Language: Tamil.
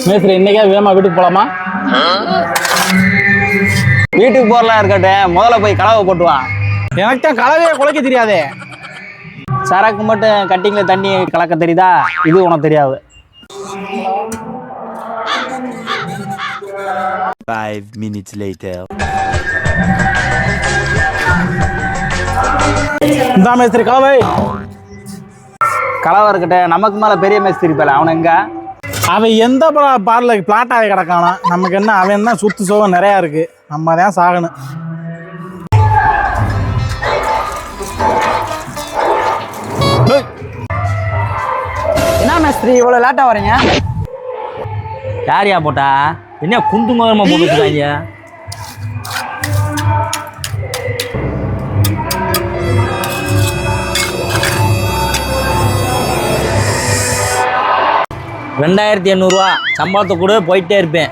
மேஸ்திரி இன்னைக்கே வேமா வீட்டுக்கு போலாமா? வீட்டுக்கு போறலாம் இருக்கட்டும், முதல்ல போய் கலவை போட்டுவான். எனக்கு தான் கலவையை குலைக்க தெரியாதே. சரக்கு மட்டும் கட்டிங்ல தண்ணி கலக்க தெரியுதா? இது உனக்கு தெரியாது. 5 minutes later. இந்த மேஸ்திரி கலவை. கலவை இருக்கட்டும், நமக்கு மேல பெரிய மேஸ்திரி பேல அவன் எங்க? அவன் எந்த பார்ல பிளாட்டாகி கிடக்கானா? நமக்கு என்ன, அவன் தான் சுத்து சோகம் நிறையா இருக்கு, நம்ம தான் சாகணும். என்ன மேஸ்திரி இவ்வளவு லேட்டா வரீங்க? யாரியா போட்டா? என்ன குண்டு மகரமா போட்டுருக்காங்க? $2800 சம்பளத்தை கூட போயிட்டே இருப்பேன்.